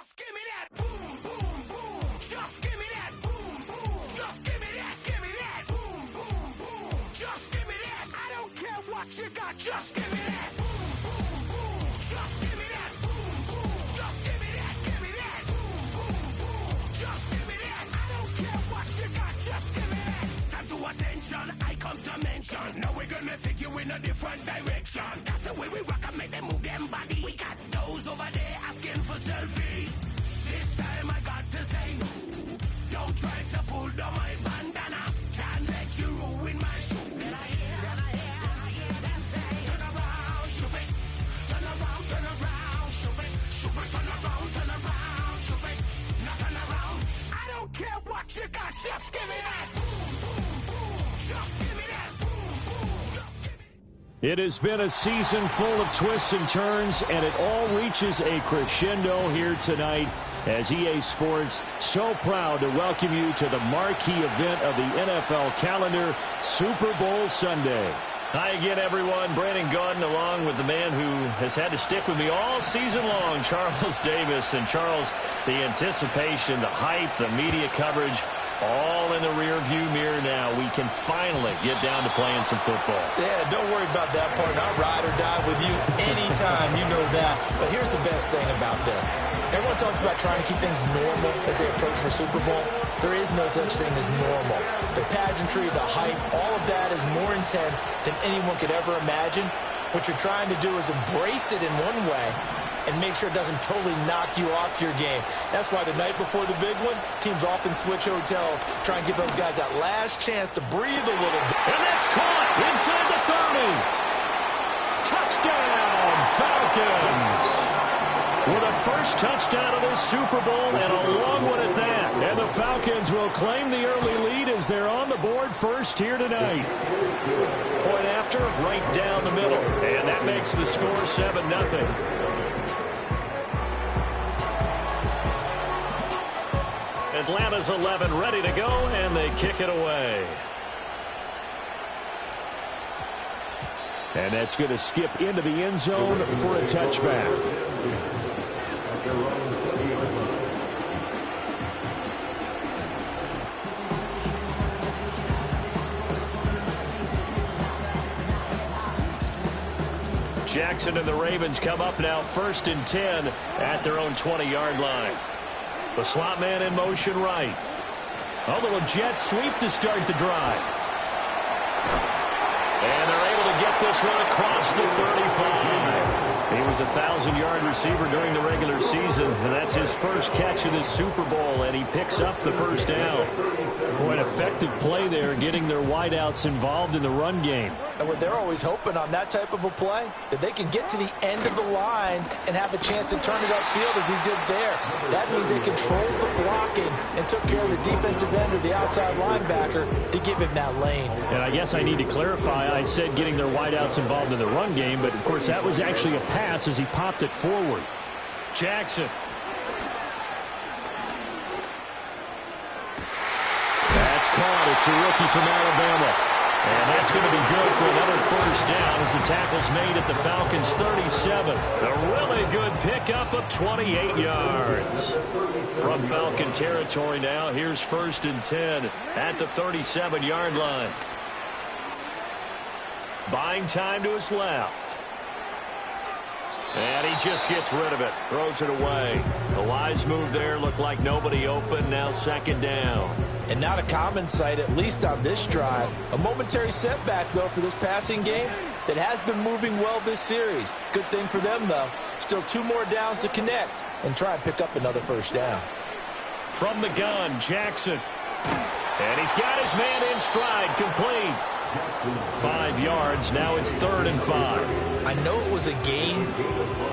Just give me that boom, boom, boom. Just give me that boom, boom. Just give me that boom, boom, boom. Just give me that. I don't care what you got. Just give me that boom, boom, boom. Just give me that boom, boom. Just give me that boom, boom, boom. Just give me that. I don't care what you got. Just give me that. Stand to attention. I come to mention. Now we're gonna take you in a different direction. That's the way we rock and make them move them body. We got those over there asking for selfies. This time I got to say no. Don't try to pull down my bandana. Can't let you ruin my shoe. Then I hear them say, turn around, shoot it. Turn around, shoot it. Shoot it, turn around, shoot it. Now turn around. I don't care what you got, just give me that. Boom, boom, boom. Just give me that. Boom, boom. Just give me. It has been a season full of twists and turns, and it all reaches a crescendo here tonight as EA Sports so proud to welcome you to the marquee event of the NFL calendar, Super Bowl Sunday. Hi again, everyone. Brandon Gaudin along with the man who has had to stick with me all season long, Charles Davis. And Charles, the anticipation, the hype, the media coverage, all in the rear-view mirror now. We can finally get down to playing some football. Yeah, don't worry about that part. I'll ride or die with you anytime, you know that. But here's the best thing about this. Everyone talks about trying to keep things normal as they approach for Super Bowl. There is no such thing as normal. The pageantry, the hype, all of that is more intense than anyone could ever imagine. What you're trying to do is embrace it in one way and make sure it doesn't totally knock you off your game. That's why the night before the big one, teams often switch hotels, try and give those guys that last chance to breathe a little bit. And that's caught inside the 30. Touchdown, Falcons. With a first touchdown of this Super Bowl and a long one at that. And the Falcons will claim the early lead as they're on the board first here tonight. Point after, right down the middle. And that makes the score 7-0. Atlanta's 11 ready to go, and they kick it away. And that's going to skip into the end zone for a touchback. Jackson and the Ravens come up now 1st and 10 at their own 20-yard line. The slot man in motion right. A little jet sweep to start the drive. And they're able to get this one across the 35. He was a 1,000-yard receiver during the regular season, and that's his first catch of this Super Bowl, and he picks up the first down. Boy, an effective play there, getting their wideouts involved in the run game. And what they're always hoping on that type of a play, that they can get to the end of the line and have a chance to turn it upfield as he did there. That means they controlled the blocking and took care of the defensive end or the outside linebacker to give him that lane. And I guess I need to clarify, I said getting their wideouts involved in the run game, but of course that was actually a pass as he popped it forward. Jackson. That's caught. It's a rookie from Alabama. And that's going to be good for another first down as the tackle's made at the Falcons' 37. A really good pickup of 28 yards. From Falcon territory now, here's 1st and 10 at the 37-yard line. Buying time to his left. And he just gets rid of it, throws it away. The wise move there, looked like nobody open, now 2nd down. And not a common sight, at least on this drive. A momentary setback, though, for this passing game that has been moving well this series. Good thing for them, though. Still 2 more downs to connect and try and pick up another first down. From the gun, Jackson. And he's got his man in stride, complete. 5 yards, now it's 3rd and 5. I know it was a gain,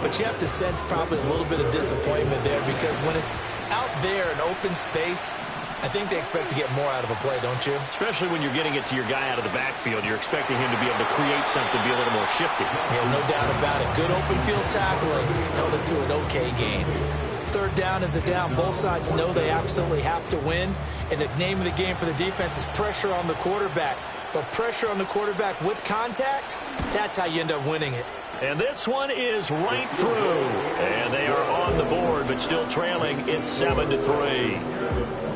but you have to sense probably a little bit of disappointment there because when it's out there in open space, I think they expect to get more out of a play, don't you? Especially when you're getting it to your guy out of the backfield. You're expecting him to be able to create something, be a little more shifty. Yeah, no doubt about it. Good open field tackling held it to an okay gain. 3rd down is a down. Both sides know they absolutely have to win. And the name of the game for the defense is pressure on the quarterback. But pressure on the quarterback with contact, that's how you end up winning it. And this one is right through. And they are on the board, but still trailing. It's 7-3.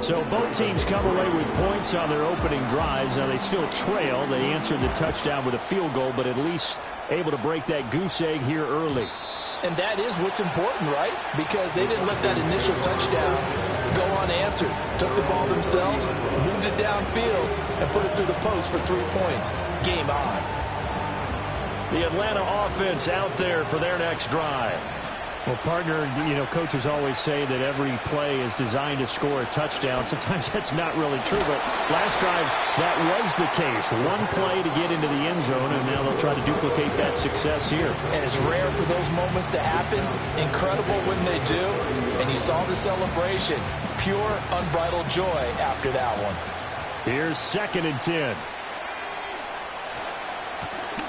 So both teams come away with points on their opening drives. Now they still trail. They answered the touchdown with a field goal, but at least able to break that goose egg here early. And that is what's important, right? Because they didn't let that initial touchdown go unanswered. Took the ball themselves, moved it downfield, and put it through the post for 3 points. Game on. The Atlanta offense out there for their next drive. Well, partner, coaches always say that every play is designed to score a touchdown. Sometimes that's not really true, but last drive, that was the case. One play to get into the end zone, and now they'll try to duplicate that success here. And it's rare for those moments to happen. Incredible when they do. And you saw the celebration. Pure, unbridled joy after that one. Here's 2nd and 10.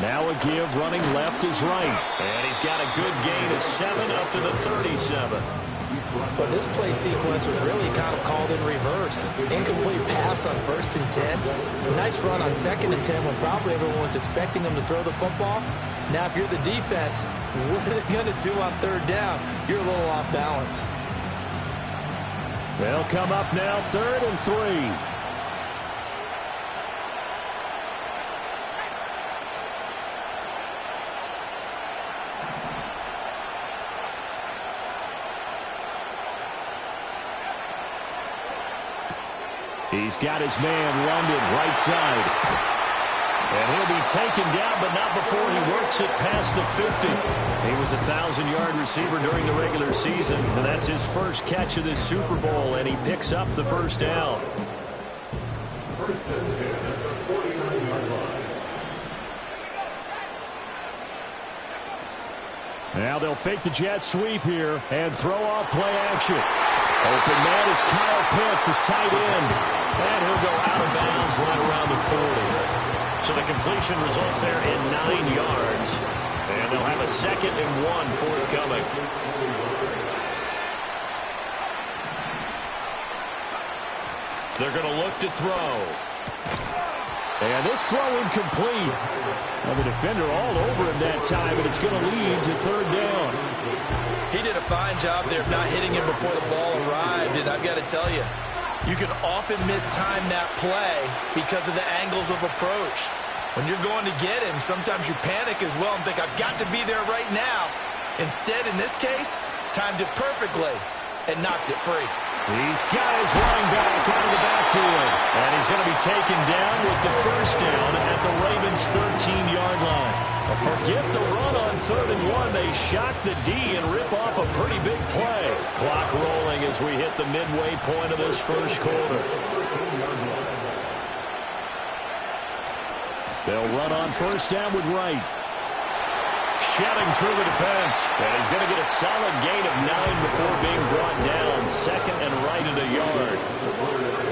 Now a give, running left is right. And he's got a good gain of 7 up to the 37. But this play sequence was really kind of called in reverse. Incomplete pass on 1st and 10. Nice run on 2nd and 10 when probably everyone was expecting him to throw the football. Now if you're the defense, what are they going to do on 3rd down? You're a little off balance. They'll come up now 3rd and 3. He's got his man, London, right side. And he'll be taken down, but not before he works it past the 50. He was a 1,000-yard receiver during the regular season, and that's his first catch of this Super Bowl, and he picks up the 1st down. Now they'll fake the jet sweep here and throw off play action. Open man is Kyle Pitts, his tight end. And he'll go out of bounds right around the 40. So the completion results there in 9 yards. And they'll have a 2nd and 1 forthcoming. They're going to look to throw. And this throw incomplete. Well, the defender all over him that time, but it's going to lead to 3rd down. He did a fine job there of not hitting him before the ball arrived, and I've got to tell you, you can often mistime that play because of the angles of approach. When you're going to get him, sometimes you panic as well and think, I've got to be there right now. Instead, in this case, timed it perfectly and knocked it free. He's got his running back out of the backfield. And he's going to be taken down with the 1st down at the Ravens' 13-yard line. Forget the run on 3rd and 1. They shock the D and rip off a pretty big play. Clock rolling as we hit the midway point of this 1st quarter. They'll run on 1st down with Wright. Shouting through the defense. And he's going to get a solid gain of 9 before being brought down. 2nd and right at a yard.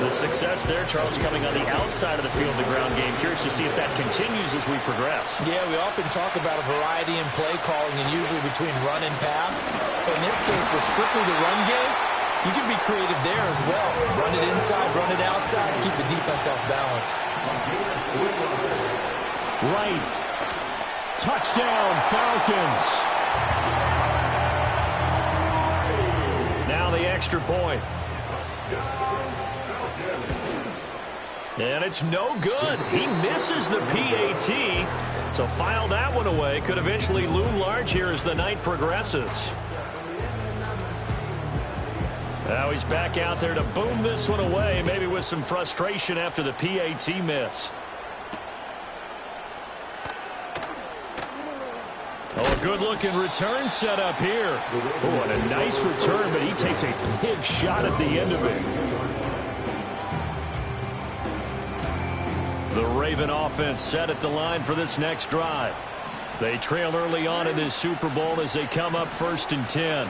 The success there, Charles, coming on the outside of the field, the ground game. Curious to see if that continues as we progress. Yeah, we often talk about a variety in play calling and usually between run and pass. But in this case, with strictly the run game, you can be creative there as well. Run it inside, run it outside, keep the defense off balance. Right. Touchdown, Falcons. Now the extra point. And it's no good. He misses the PAT. So file that one away. Could eventually loom large here as the night progresses. Now he's back out there to boom this one away, maybe with some frustration after the PAT miss. Oh, a good-looking return set up here. Oh, and a nice return, but he takes a big shot at the end of it. The Raven offense set at the line for this next drive. They trail early on in this Super Bowl as they come up 1st and 10.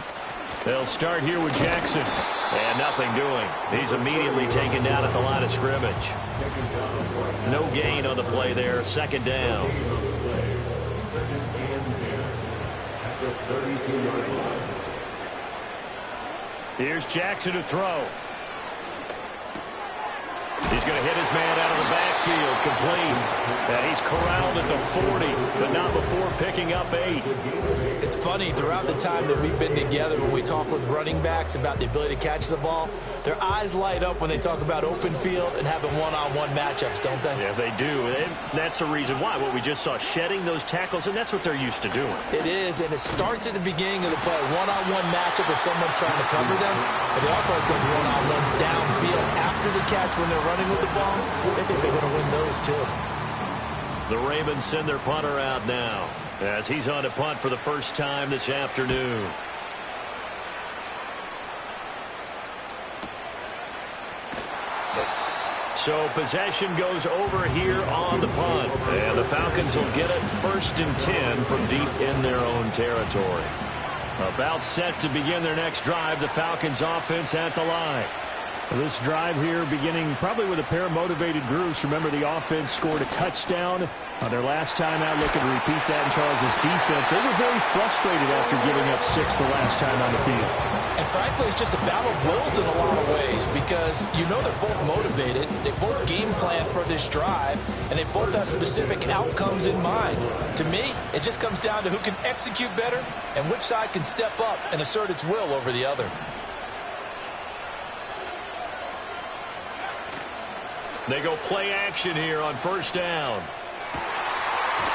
They'll start here with Jackson. And nothing doing. He's immediately taken down at the line of scrimmage. No gain on the play there. 2nd down. Here's Jackson to throw. He's going to hit his man out of the backfield. backfield, complete. And he's corralled at the 40, but not before picking up 8. It's funny, throughout the time that we've been together, when we talk with running backs about the ability to catch the ball, their eyes light up when they talk about open field and having one-on-one matchups, don't they? Yeah, they do. And that's the reason why. What we just saw, shedding those tackles, and that's what they're used to doing. It is, and it starts at the beginning of the play. One-on-one matchup with someone trying to cover them, but they also like those one-on-ones downfield after the catch when they're running with the ball. They think they're going to win those too. The Ravens send their punter out now as he's on to punt for the first time this afternoon. So possession goes over here on the punt. And the Falcons will get it 1st and 10 from deep in their own territory. About set to begin their next drive, the Falcons offense at the line. This drive here beginning probably with a pair of motivated groups. Remember, the offense scored a touchdown on their last time out, looking to repeat that in Charles' defense. They were very frustrated after giving up 6 the last time on the field. And frankly, it's just a battle of wills in a lot of ways because you know they're both motivated. They both game plan for this drive, and they both have specific outcomes in mind. To me, it just comes down to who can execute better and which side can step up and assert its will over the other. They go play action here on 1st down.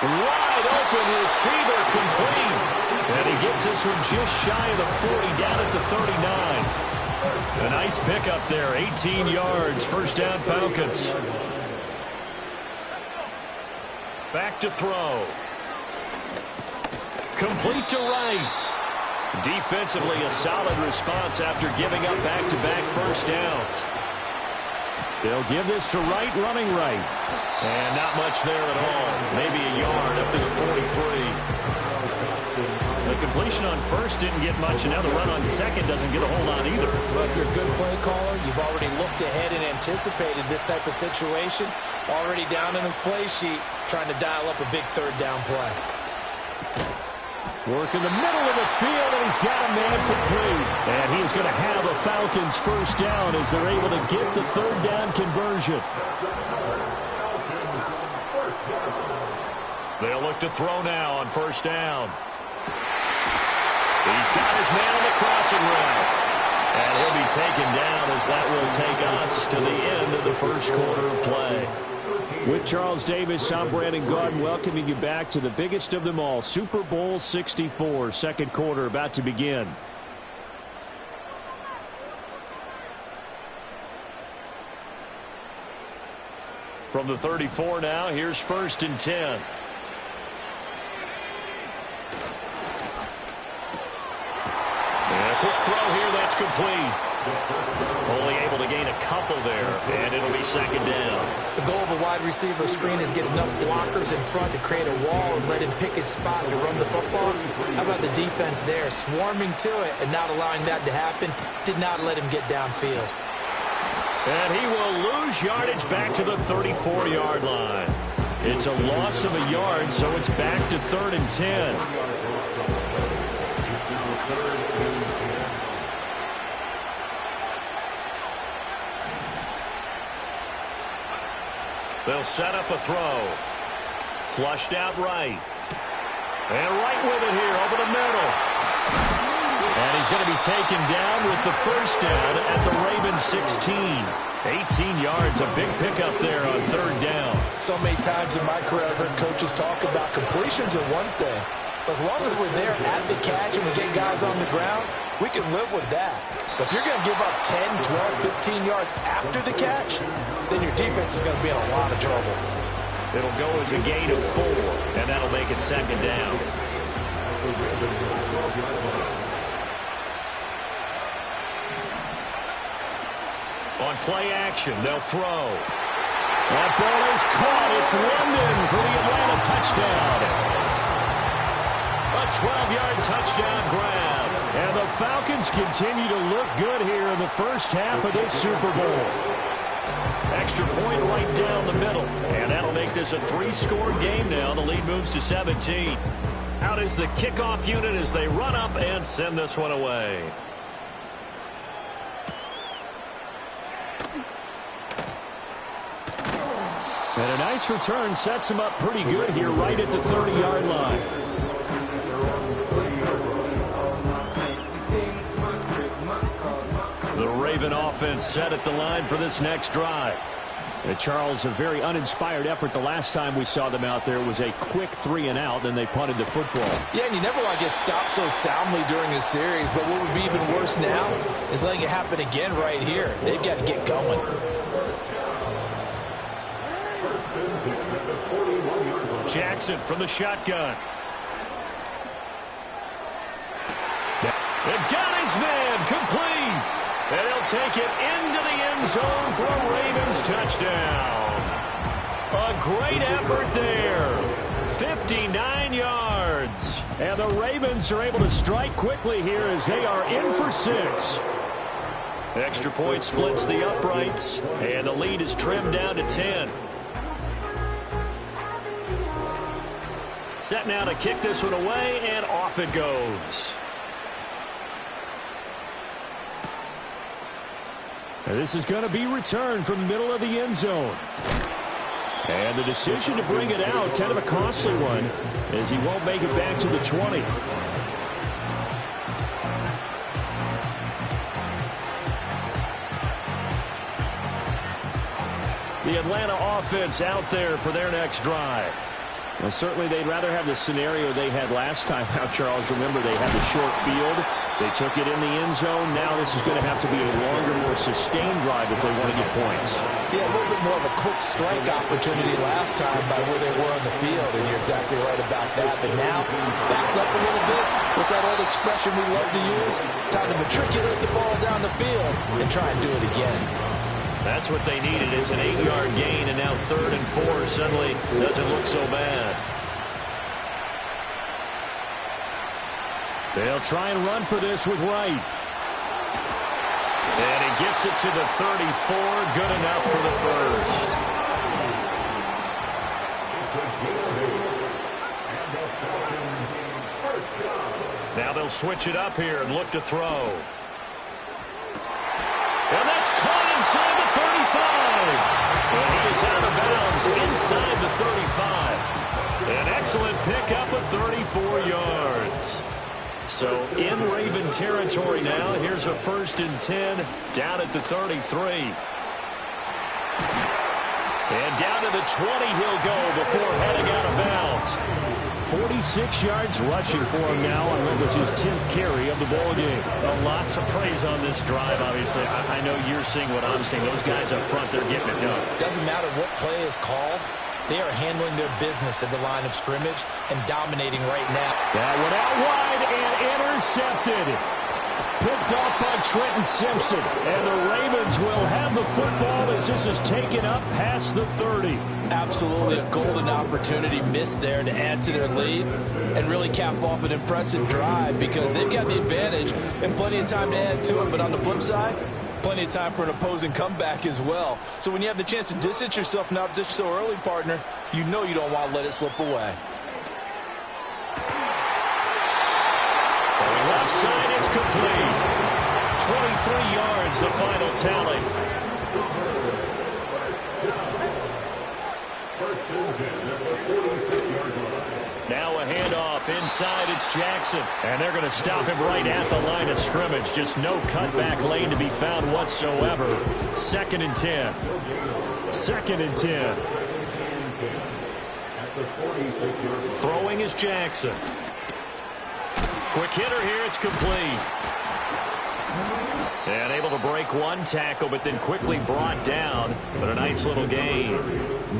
Wide open receiver, complete. And he gets this one just shy of the 40, down at the 39. A nice pickup there, 18 yards, 1st down Falcons. Back to throw. Complete to Wright. Defensively, a solid response after giving up back-to-back 1st downs. They'll give this to Wright, running right. And not much there at all. Maybe a yard up to the 43. The completion on 1st didn't get much, and now the run on 2nd doesn't get a whole lot either. Well, if you're a good play caller, you've already looked ahead and anticipated this type of situation. Already down in his play sheet, trying to dial up a big 3rd down play. Work in the middle of the field, and he's got a man complete. And he's going to have a Falcons 1st down as they're able to get the 3rd down conversion. They'll look to throw now on 1st down. He's got his man on the crossing route. And he'll be taken down as that will take us to the end of the 1st quarter of play. With Charles Davis, I'm Brandon Gaudin welcoming you back to the biggest of them all, Super Bowl 64, 2nd quarter about to begin. From the 34 now, here's 1st and 10. And a quick throw here, that's complete. Only able to gain a couple there, and it'll be 2nd down. The goal of a wide receiver screen is get enough blockers in front to create a wall and let him pick his spot to run the football. How about the defense there, swarming to it and not allowing that to happen? Did not let him get downfield. And he will lose yardage back to the 34-yard line. It's a loss of a yard, so it's back to 3rd and 10. They'll set up a throw. Flushed out right. And right with it here over the middle. And he's going to be taken down with the 1st down at the Ravens 16. 18 yards, a big pickup there on 3rd down. So many times in my career I've heard coaches talk about completions are one thing. But as long as we're there at the catch and we get guys on the ground, we can live with that. But if you're going to give up 10, 12, 15 yards after the catch, then your defense is going to be in a lot of trouble. It'll go as a gain of 4, and that'll make it 2nd down. On play action, they'll throw. That ball is caught. It's London for the Atlanta touchdown. A 12-yard touchdown grab. And the Falcons continue to look good here in the 1st half of this Super Bowl. Extra point right down the middle. And that'll make this a 3-score game now. The lead moves to 17. Out is the kickoff unit as they run up and send this one away. And a nice return sets him up pretty good here right at the 30-yard line. The Raven offense set at the line for this next drive. Charles, a very uninspired effort the last time we saw them out there. It was a quick 3-and-out, and they punted the football. Yeah, and you never want to get stopped so soundly during a series, but what would be even worse now is letting it happen again right here. They've got to get going. Jackson from the shotgun. And got his man complete. And he'll take it into the end zone for a Ravens touchdown. A great effort there. 59 yards. And the Ravens are able to strike quickly here as they are in for 6. Extra point splits the uprights, and the lead is trimmed down to 10. Set now to kick this one away, and off it goes. And this is going to be returned from the middle of the end zone. And the decision to bring it out, kind of a costly one, as he won't make it back to the 20. The Atlanta offense out there for their next drive. Well, certainly they'd rather have the scenario they had last time out, Charles. Remember, they had the short field. They took it in the end zone. Now this is going to have to be a longer, more sustained drive if they want to get points. Yeah, a little bit more of a quick strike opportunity last time by where they were on the field, and you're exactly right about that. But now, backed up a little bit. What's that old expression we love to use? Time to matriculate the ball down the field and try and do it again. That's what they needed. It's an 8-yard gain, and now 3rd and 4 suddenly doesn't look so bad. They'll try and run for this with Wright. And he gets it to the 34. Good enough for the first. Now they'll switch it up here and look to throw. And that's caught inside the 35. And he is out of bounds inside the 35. An excellent pickup of 34 yards. So in Raven territory now. Here's a 1st and 10 down at the 33. And down to the 20 he'll go before heading out of bounds. 46 yards rushing for him now on what was his 10th carry of the ball game. A lot to praise on this drive, obviously. I know you're seeing what I'm seeing. Those guys up front, they're getting it done. Doesn't matter what play is called. They are handling their business at the line of scrimmage and dominating right now. That one out wide and intercepted. Picked off by Trenton Simpson. And the Ravens will have the football as this is taken up past the 30. Absolutely a golden opportunity missed there to add to their lead and really cap off an impressive drive because they've got the advantage and plenty of time to add to it. But on the flip side, plenty of time for an opposing comeback as well. So when you have the chance to distance yourself from opposition so early, partner, you know you don't want to let it slip away. Throwing left side, it's complete. 23 yards, the final tally. Now a handoff inside, it's Jackson. And they're going to stop him right at the line of scrimmage. Just no cutback lane to be found whatsoever. 2nd and 10. 2nd and 10. Throwing is Jackson. Quick hitter here, it's complete. And able to break one tackle, but then quickly brought down. But a nice little gain.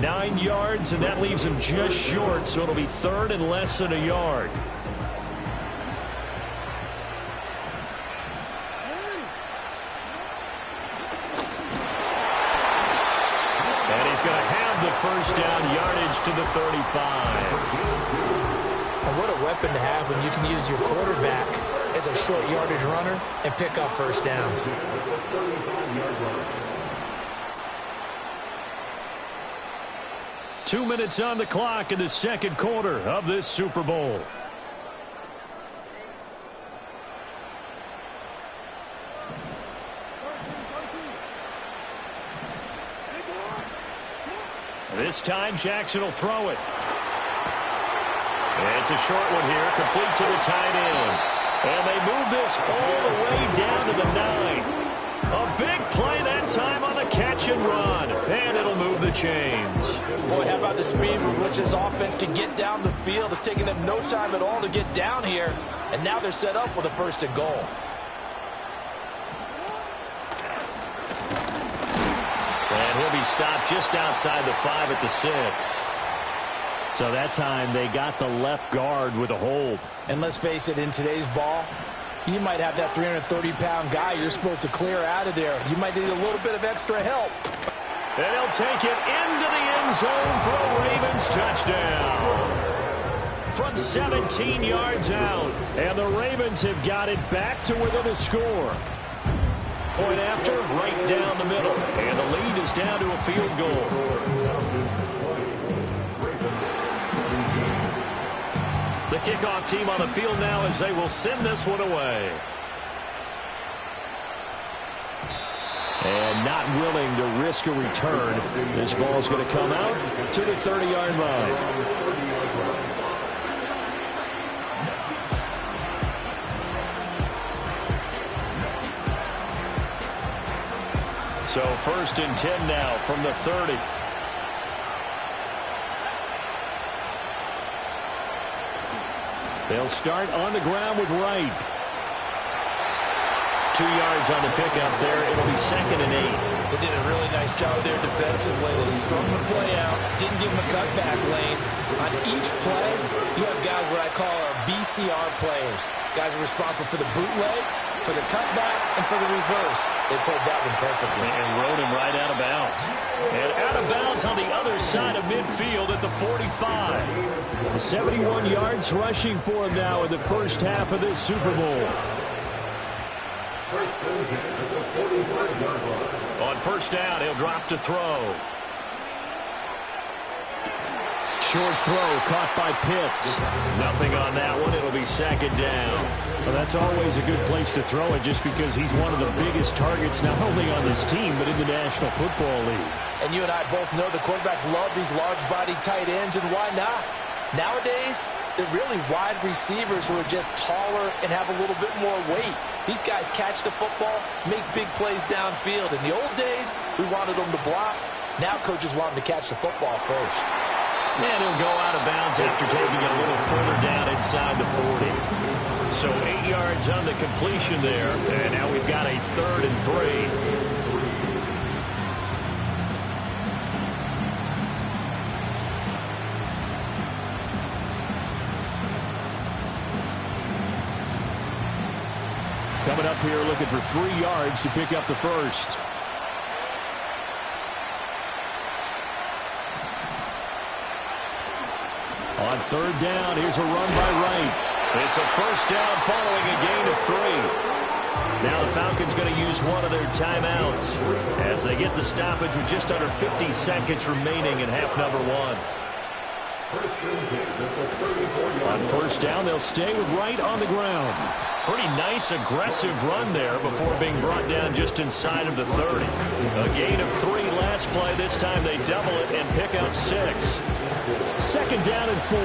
9 yards, and that leaves him just short, so it'll be 3rd and less than a yard. And he's going to have the 1st down, yardage to the 35. And what a weapon to have when you can use your quarterback as a short yardage runner and pick up 1st downs. Two minutes on the clock in the 2nd quarter of this Super Bowl. This time Jackson will throw it. It's a short one here, complete to the tight end. And they move this all the way down to the 9. A big play that time on the catch and run. And it'll move the chains. Boy, how about the speed with which this offense can get down the field. It's taking them no time at all to get down here. And now they're set up for the 1st and goal. And he'll be stopped just outside the 5 at the 6. So that time they got the left guard with a hold. And let's face it, in today's ball, you might have that 330-pound guy you're supposed to clear out of there. You might need a little bit of extra help. And he'll take it into the end zone for a Ravens touchdown. From 17 yards out. And the Ravens have got it back to within a score. Point after, right down the middle. And the lead is down to a field goal. The kickoff team on the field now as they will send this one away. And not willing to risk a return. This ball's going to come out to the 30-yard line. So 1st and 10 now from the 30. They'll start on the ground with Wright. 2 yards on the pickup there. It'll be 2nd and 8. They did a really nice job there defensively. They strung the play out, didn't give them a cutback lane. On each play, you have guys what I call our BCR players. Guys are responsible for the bootleg, for the cutback, and for the reverse. They played that one perfectly. And rode him right out of bounds. And out of bounds on the other side of midfield at the 45. 71 yards rushing for him now in the first half of this Super Bowl. On 1st down, he'll drop to throw. Short throw caught by Pitts. Nothing on that one. It'll be 2nd down. Well, that's always a good place to throw it just because he's one of the biggest targets not only on this team but in the National Football League. And you and I both know the quarterbacks love these large-bodied tight ends, and why not? Nowadays, they're really wide receivers who are just taller and have a little bit more weight. These guys catch the football, make big plays downfield. In the old days, we wanted them to block. Now coaches want them to catch the football first. And he'll go out of bounds after taking it a little further down inside the 40. So 8 yards on the completion there. And now we've got a 3rd and 3. Coming up here looking for 3 yards to pick up the first. On 3rd down, here's a run by Wright. It's a 1st down following a gain of 3. Now the Falcons going to use one of their timeouts as they get the stoppage with just under 50 seconds remaining in half number 1. On 1st down, they'll stay with Wright on the ground. Pretty nice, aggressive run there before being brought down just inside of the 30. A gain of 3 last play. This time they double it and pick up 6. 2nd down and 4.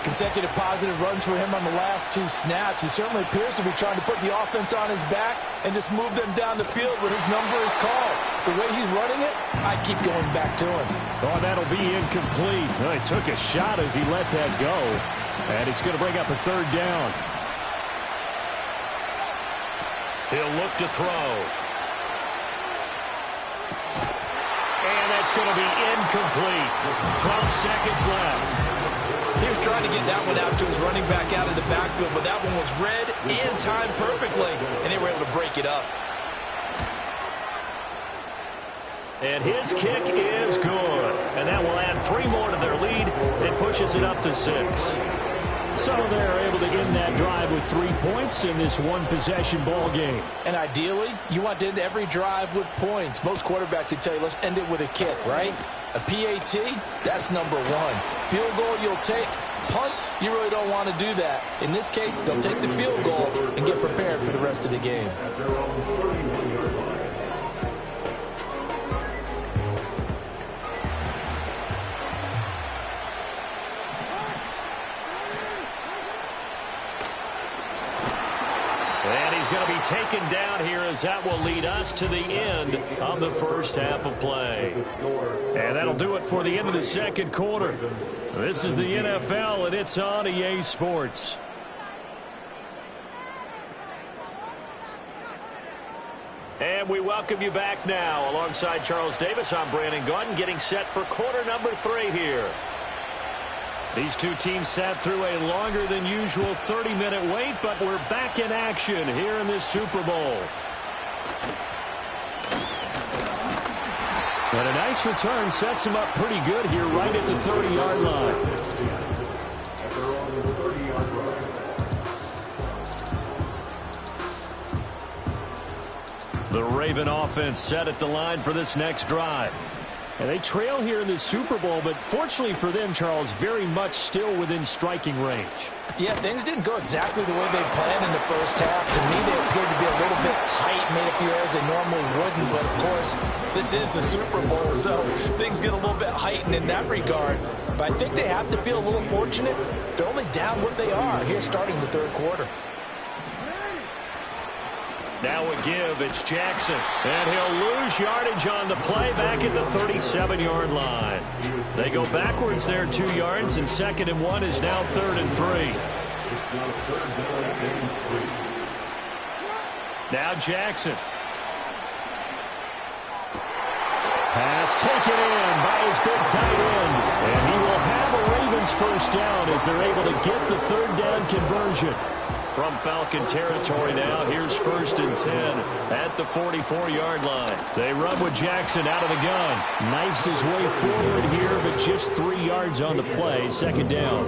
Consecutive positive runs for him on the last 2 snaps. He certainly appears to be trying to put the offense on his back and just move them down the field when his number is called. The way he's running it, I keep going back to him. Oh, that'll be incomplete. Well, he took a shot as he let that go. And it's going to bring up a 3rd down. He'll look to throw. And that's going to be incomplete. 12 seconds left. He was trying to get that one out to his running back out of the backfield, but that one was read and timed perfectly, and they were able to break it up. And his kick is good. And that will add 3 more to their lead and pushes it up to 6. So they're able to end that drive with 3 points in this one-possession ball game. And ideally, you want to end every drive with points. Most quarterbacks would tell you, let's end it with a kick, right? A PAT, that's number 1. Field goal you'll take. Punts, you really don't want to do that. In this case, they'll take the field goal and get prepared for the rest of the game. going to be taken down here as that will lead us to the end of the first half of play. And that'll do it for the end of the second quarter. This is the NFL, and it's on EA Sports. And we welcome you back now. Alongside Charles Davis, I'm Brandon Gaudin, getting set for quarter number 3 here. These two teams sat through a longer than usual 30-minute wait, but we're back in action here in this Super Bowl. And a nice return sets him up pretty good here right at the 30-yard line. The Raven offense set at the line for this next drive. And they trail here in the Super Bowl, but fortunately for them, Charles, very much still within striking range. Yeah, things didn't go exactly the way they planned in the first half. To me, they appeared to be a little bit tight, made a few errors they normally wouldn't. But, of course, this is the Super Bowl, so things get a little bit heightened in that regard. But I think they have to feel a little fortunate. They're only down what they are here starting the third quarter. Now a give, it's Jackson. And he'll lose yardage on the play back at the 37-yard line. They go backwards there 2 yards, and 2nd and 1 is now 3rd and 3. Now Jackson. Pass taken in by his big tight end. And he will have a Ravens first down as they're able to get the 3rd down conversion. From Falcon territory now, here's 1st and 10 at the 44-yard line. They run with Jackson out of the gun. Knifes his way forward here, but just 3 yards on the play. 2nd down.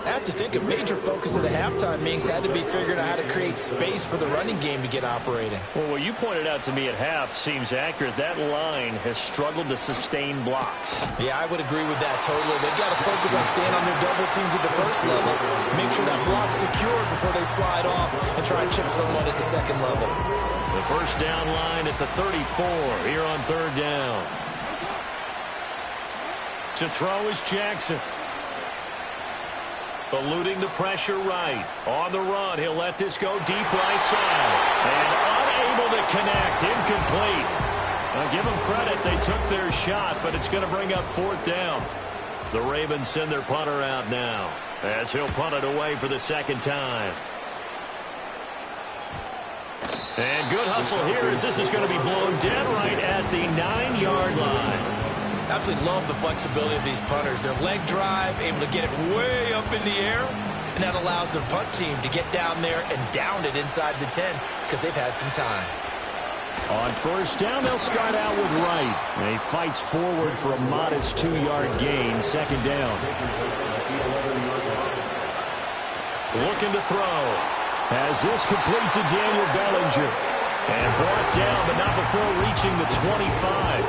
I have to think a major focus of the halftime meetings had to be figuring out how to create space for the running game to get operating. Well, what you pointed out to me at half seems accurate. That line has struggled to sustain blocks. Yeah, I would agree with that totally. They've got to focus on staying on their double teams at the first level, make sure that block's secured before they slide off and try and chip someone at the 2nd level. The first down line at the 34 here on 3rd down. To throw is Jackson. Eluding the pressure right. On the run, he'll let this go deep right side. And unable to connect. Incomplete. Now give them credit. They took their shot, but it's going to bring up 4th down. The Ravens send their punter out now as he'll punt it away for the 2nd time. And good hustle here as this is going to be blown dead right at the 9-yard line. Absolutely love the flexibility of these punters. Their leg drive, able to get it way up in the air, and that allows their punt team to get down there and down it inside the 10 because they've had some time. On 1st down, they'll start out with Wright. And he fights forward for a modest 2-yard gain. 2nd down. Looking to throw. As this complete to Daniel Bellinger. And brought down, but not before reaching the 25.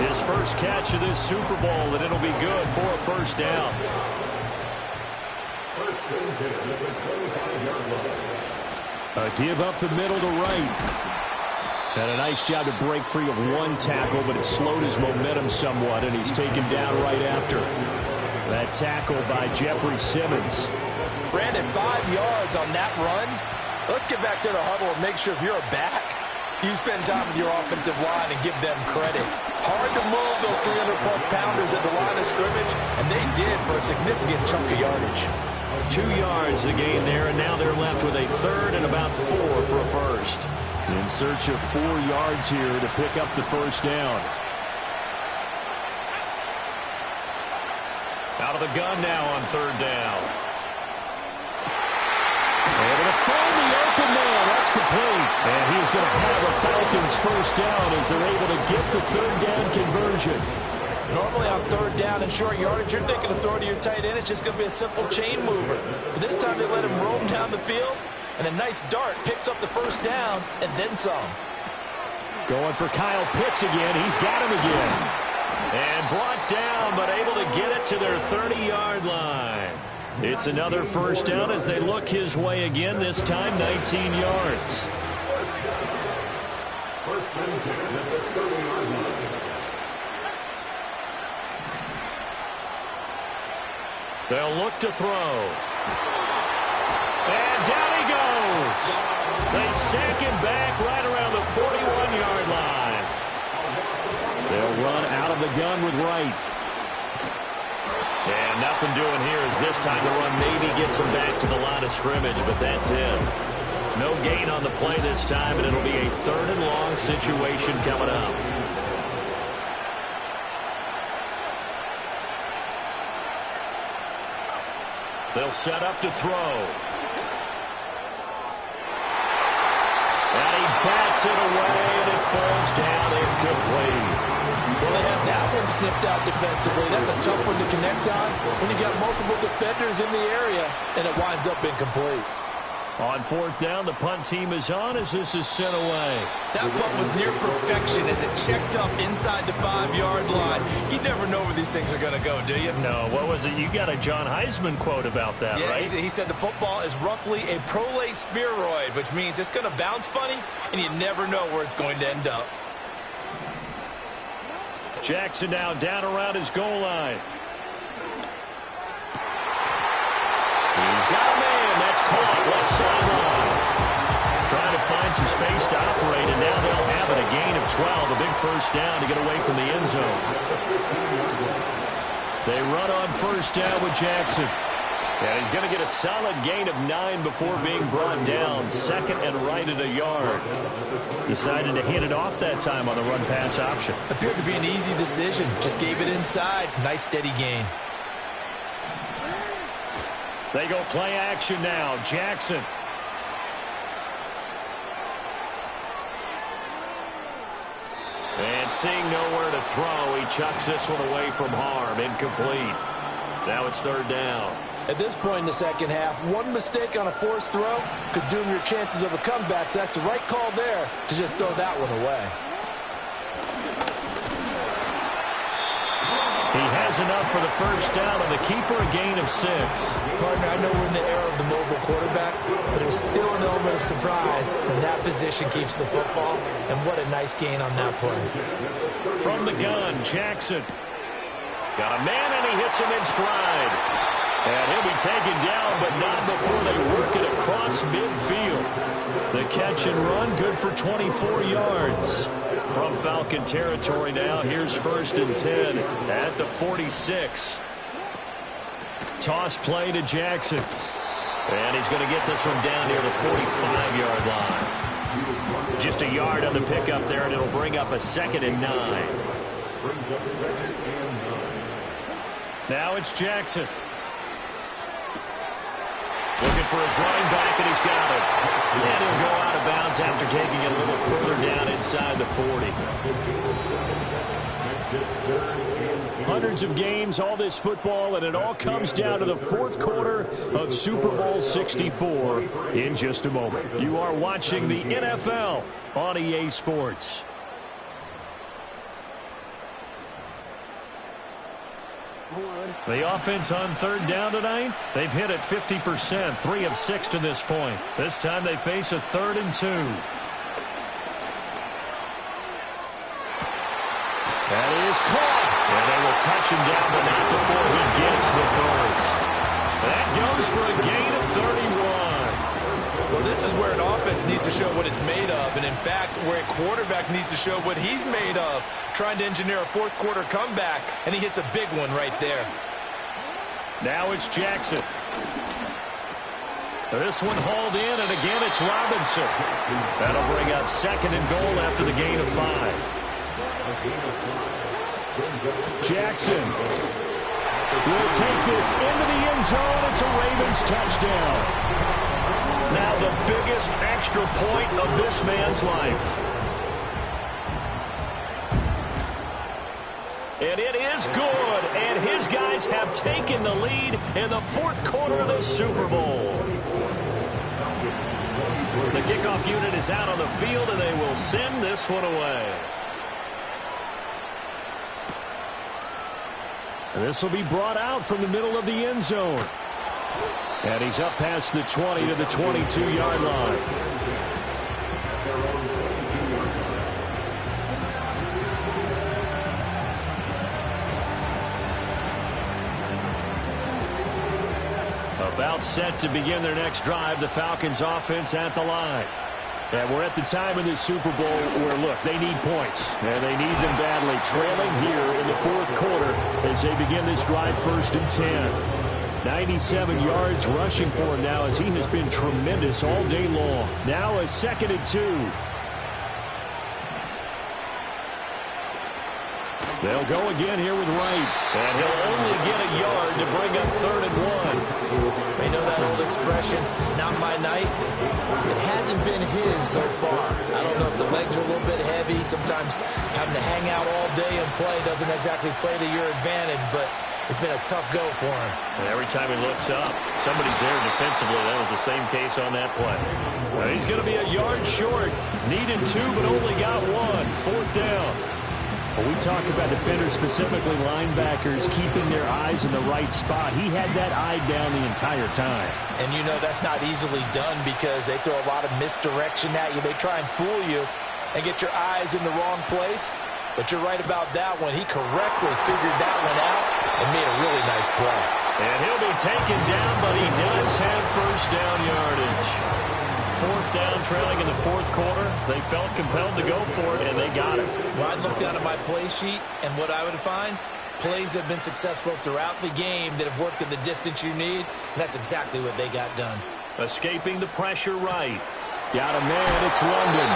His first catch of this Super Bowl, and it'll be good for a 1st down. A give up the middle to Wright. And a nice job to break free of 1 tackle, but it slowed his momentum somewhat, and he's taken down right after. That tackle by Jeffrey Simmons. Brandon, 5 yards on that run. Let's get back to the huddle and make sure if you're a back, you spend time with your offensive line and give them credit. Hard to move those 300-plus pounders at the line of scrimmage, and they did for a significant chunk of yardage. 2 yards the gain there, and now they're left with a 3rd and about 4 for a 1st. In search of 4 yards here to pick up the 1st down. Out of the gun now on 3rd down. Able to find the open man. That's complete. And he's going to have a Falcons first down as they're able to get the 3rd down conversion. Normally on 3rd down and short yardage, you're thinking of throwing to your tight end. It's just going to be a simple chain mover. But this time they let him roam down the field, and a nice dart picks up the 1st down and then some. Going for Kyle Pitts again. He's got him again. And brought down, but able to get it to their 30-yard line. It's another 1st down as they look his way again, this time 19 yards. They'll look to throw. And down he goes. They sack him back right around the 41-yard line. They'll run out of the gun with Wright. And nothing doing here as this time the run maybe gets him back to the line of scrimmage, but that's it. No gain on the play this time, and it'll be a 3rd and long situation coming up. They'll set up to throw. And he bats it away, and it falls down incomplete. Well, they have that one snipped out defensively. That's a tough one to connect on when you got multiple defenders in the area, and it winds up incomplete. On 4th down, the punt team is on as this is sent away. That punt was near perfection as it checked up inside the 5-yard line. You never know where these things are going to go, do you? No, what was it? You got a John Heisman quote about that, yeah, right? He said the football is roughly a prolate spheroid, which means it's going to bounce funny, and you never know where it's going to end up. Jackson now down around his goal line. He's got a man. That's caught left sideline. Trying to find some space to operate, and now they'll have it. A gain of 12, a big 1st down to get away from the end zone. They run on 1st down with Jackson. And he's going to get a solid gain of 9 before being brought down. 2nd and right at a yard. Decided to hand it off that time on the run-pass option. Appeared to be an easy decision. Just gave it inside. Nice steady gain. They go play action now. Jackson. And seeing nowhere to throw, he chucks this one away from harm. Incomplete. Now it's 3rd down. At this point in the second half, one mistake on a forced throw could doom your chances of a comeback, so that's the right call there to just throw that one away. He has enough for the 1st down, and the keeper a gain of 6. Partner, I know we're in the era of the mobile quarterback, but there's still an element of surprise when that position keeps the football, and what a nice gain on that play. From the gun, Jackson. Got a man, and he hits him in stride. And he'll be taken down, but not before they work it across midfield. The catch and run, good for 24 yards. From Falcon territory now, here's 1st and 10 at the 46. Toss play to Jackson. And he's going to get this one down near the 45-yard line. Just a yard on the pickup there, and it'll bring up a 2nd and 9. Now it's Jackson. Looking for his running back, and he's got it. And he'll go out of bounds after taking it a little further down inside the 40. Hundreds of games, all this football, and it all comes down to the 4th quarter of Super Bowl 64 in just a moment. You are watching the NFL on EA Sports. The offense on 3rd down tonight, they've hit it 50%, 3 of 6 to this point. This time they face a 3rd and 2. That is caught. And they will touch him down, but not before he gets the 1st. That goes for a gain of 31. Well, this is where an offense needs to show what it's made of, and in fact, where a quarterback needs to show what he's made of, trying to engineer a 4th quarter comeback, and he hits a big one right there. Now it's Jackson. This one hauled in, and again it's Robinson. That'll bring up 2nd and goal after the gain of 5. Jackson will take this into the end zone. It's a Ravens touchdown. Now the biggest extra point of this man's life. And it is good, and his guys have taken the lead in the 4th quarter of the Super Bowl. The kickoff unit is out on the field, and they will send this one away. And this will be brought out from the middle of the end zone. And he's up past the 20 to the 22-yard line. About set to begin their next drive, the Falcons offense at the line. And we're at the time in this Super Bowl where, look, they need points. And they need them badly. Trailing here in the fourth quarter as they begin this drive, 1st and 10. 97 yards rushing for him now as he has been tremendous all day long. Now a 2nd and 2. They'll go again here with Wright. And he'll only get a yard to bring up 3rd and 1. You know that old expression, it's not my night. It hasn't been his so far. I don't know if the legs are a little bit heavy. Sometimes having to hang out all day and play doesn't exactly play to your advantage, but it's been a tough go for him. And every time he looks up, somebody's there defensively. That was the same case on that play. Well, he's going to be a yard short. Needed 2, but only got 1. 4th down. When we talk about defenders, specifically linebackers, keeping their eyes in the right spot, he had that eye down the entire time. And you know that's not easily done because they throw a lot of misdirection at you. They try and fool you and get your eyes in the wrong place. But you're right about that one. He correctly figured that one out and made a really nice play. And he'll be taken down, but he does have 1st down yardage. 4th down, trailing in the 4th quarter. They felt compelled to go for it, and they got it. Well, I'd look down at my play sheet, and what I would find, plays have been successful throughout the game that have worked at the distance you need, and that's exactly what they got done. Escaping the pressure right. Got a man, it's London.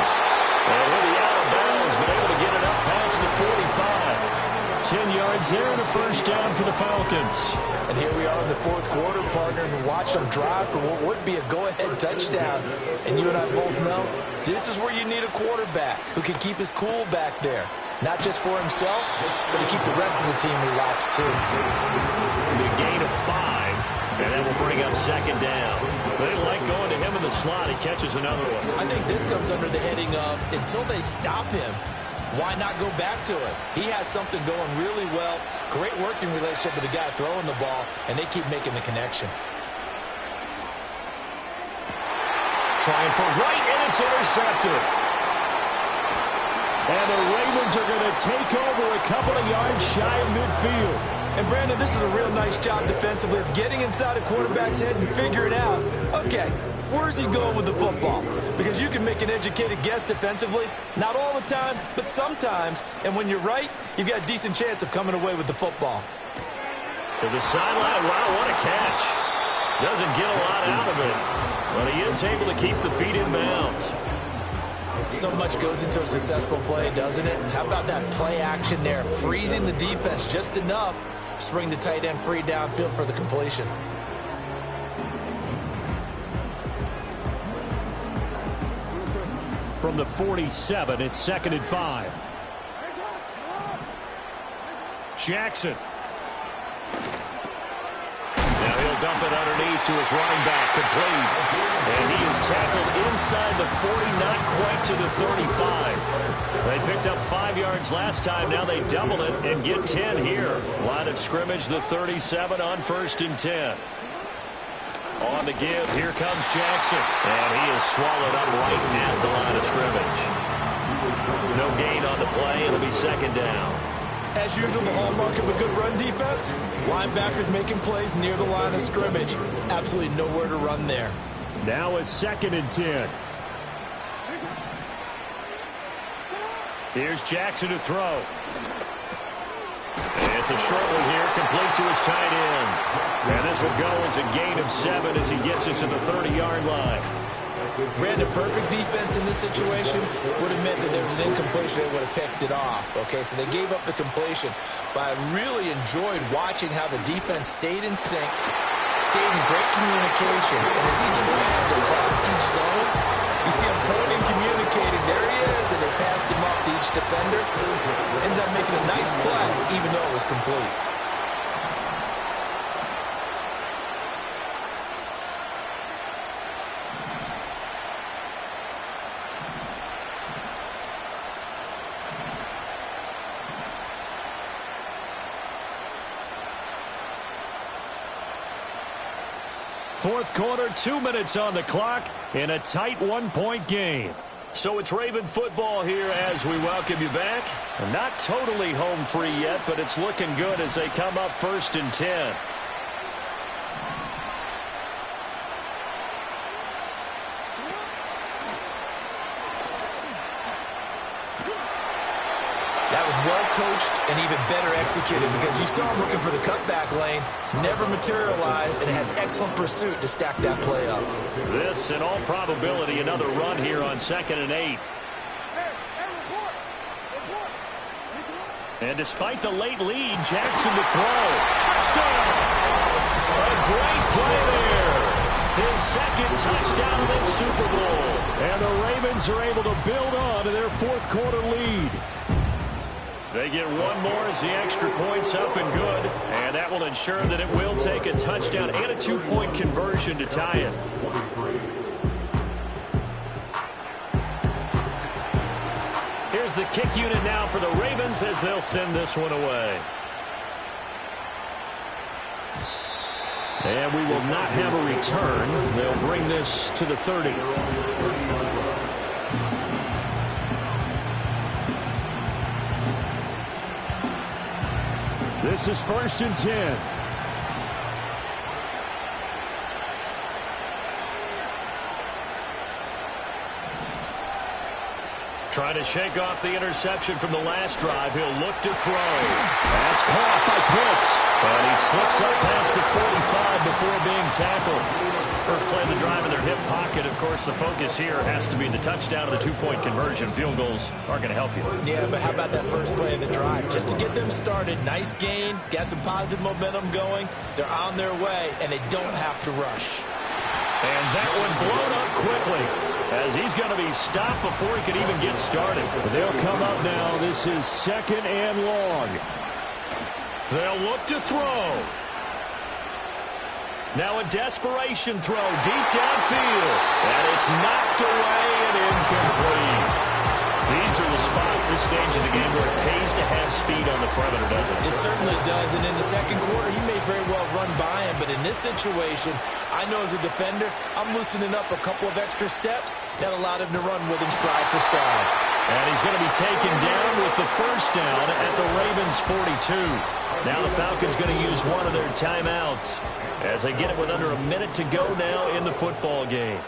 And he'll be out of bounds, but able to get it up past the 45. 10 yards there and a 1st down for the Falcons. And here we are in the 4th quarter, partner, and watch them drive for what would be a go-ahead touchdown. And you and I both know this is where you need a quarterback who can keep his cool back there. Not just for himself, but to keep the rest of the team relaxed, too. The gain of 5, and that will bring up 2nd down. They like going to him in the slot. He catches another one. I think this comes under the heading of, until they stop him, why not go back to it? He has something going really well. Great working relationship with the guy throwing the ball, and they keep making the connection. Trying for Wright, and it's intercepted. And the Ravens are going to take over a couple of yards shy of midfield. And, Brandon, this is a real nice job defensively of getting inside a quarterback's head and figuring out, okay, where's he going with the football? Because you can make an educated guess defensively, not all the time, but sometimes. And when you're right, you've got a decent chance of coming away with the football. To the sideline. Wow, what a catch. Doesn't get a lot out of it, but he is able to keep the feet in bounds. So much goes into a successful play, doesn't it? How about that play action there? Freezing the defense just enough to bring the tight end free downfield for the completion. From the 47, it's 2nd and 5. Jackson. Now he'll dump it underneath to his running back, complete. And he is tackled inside the 40, not quite to the 35. They picked up 5 yards last time. Now they double it and get 10 here. Line of scrimmage, the 37 on 1st and 10. On the give, here comes Jackson. And he is swallowed up right at the line of scrimmage. No gain on the play. It'll be 2nd down. As usual, the hallmark of a good run defense, linebackers making plays near the line of scrimmage. Absolutely nowhere to run there. Now a 2nd and 10. Here's Jackson to throw. And it's a short one here, complete to his tight end. And this will go as a gain of 7 as he gets it to the 30-yard line. Brandon, perfect defense in this situation would have meant that there was an incompletion. They would have picked it off. Okay, so they gave up the completion. But I really enjoyed watching how the defense stayed in sync, stayed in great communication. And as he dragged across each zone, you see him pointing, communicating. There he is, and they passed him up to each defender. Ended up making a nice play, even though it was complete. Fourth quarter, 2 minutes on the clock in a tight 1-point game. So it's Raven football here as we welcome you back. Not totally home free yet, but it's looking good as they come up 1st and 10. coached and even better executed, because you saw him looking for the cutback lane, never materialized, and had excellent pursuit to stack that play up. This, in all probability, another run here on 2nd and 8. And despite the late lead, Jackson to throw. Touchdown! A great play there. His second touchdown of this Super Bowl. And the Ravens are able to build on to their fourth quarter lead. They get one more as the extra point's up and good. And that will ensure that it will take a touchdown and a 2-point conversion to tie it. Here's the kick unit now for the Ravens as they'll send this one away. And we will not have a return. They'll bring this to the 30. This is 1st and 10. Trying to shake off the interception from the last drive. He'll look to throw. That's caught by Pitts. And he slips up past the 45 before being tackled. First play of the drive in their hip pocket. Of course, the focus here has to be the touchdown of the 2-point conversion. Field goals aren't going to help you. Yeah, but how about that first play of the drive? Just to get them started, nice gain, got some positive momentum going. They're on their way, and they don't have to rush. And that one blown up quickly, as he's going to be stopped before he can even get started. They'll come up now. This is 2nd and long. They'll look to throw. Now a desperation throw deep downfield. And it's knocked away and incomplete. These are the spots, this stage of the game, where it pays to have speed on the perimeter, doesn't it? It certainly does, and in the second quarter, he may very well run by him, but in this situation, I know as a defender, I'm loosening up a couple of extra steps that allowed him to run with him stride for stride. And he's going to be taken down with the first down at the Ravens' 42. Now the Falcons going to use one of their timeouts as they get it with under a minute to go now in the football game.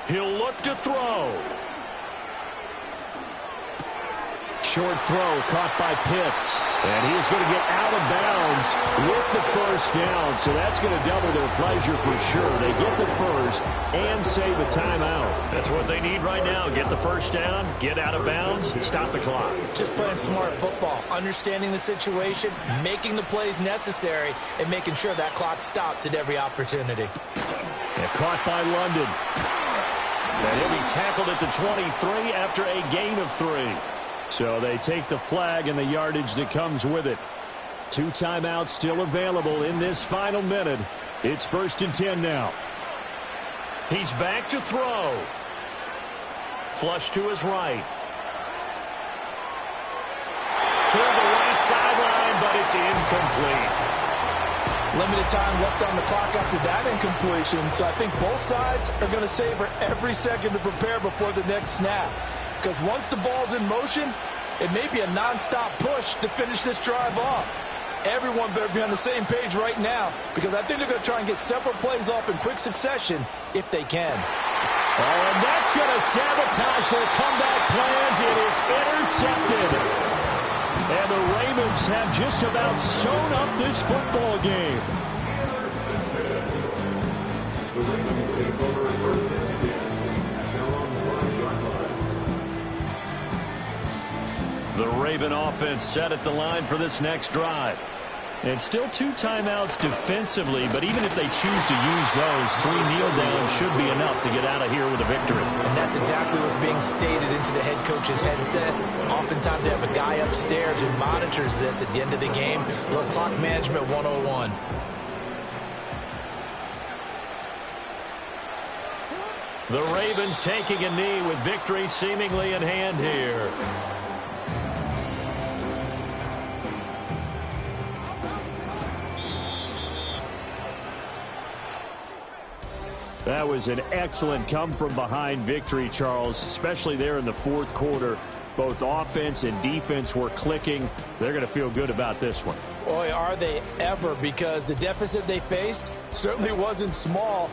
He'll look to throw. Short throw caught by Pitts. And he is going to get out of bounds with the first down. So that's going to double their pleasure for sure. They get the first and save a timeout. That's what they need right now. Get the first down, get out of bounds, stop the clock. Just playing smart football, understanding the situation, making the plays necessary, and making sure that clock stops at every opportunity. And caught by London. And he'll be tackled at the 23 after a gain of 3. So they take the flag and the yardage that comes with it. 2 timeouts still available in this final minute. It's 1st and 10 now. He's back to throw. Flush to his right. Toward the right sideline, but it's incomplete. Limited time left on the clock after that incompletion, so I think both sides are going to savor every second to prepare before the next snap. Because once the ball's in motion, it may be a nonstop push to finish this drive off. Everyone better be on the same page right now, because I think they're going to try and get several plays off in quick succession if they can. Oh, and that's going to sabotage their comeback plans. It is intercepted. And the Ravens have just about sewn up this football game. The Raven offense set at the line for this next drive. And still 2 timeouts defensively, but even if they choose to use those, 3 kneel downs should be enough to get out of here with a victory. And that's exactly what's being stated into the head coach's headset. Oftentimes they have a guy upstairs who monitors this at the end of the game. Little clock management 101. The Ravens taking a knee with victory seemingly in hand here. That was an excellent come-from-behind victory, Charles, especially there in the fourth quarter. Both offense and defense were clicking. They're going to feel good about this one. Boy, are they ever, because the deficit they faced certainly wasn't small.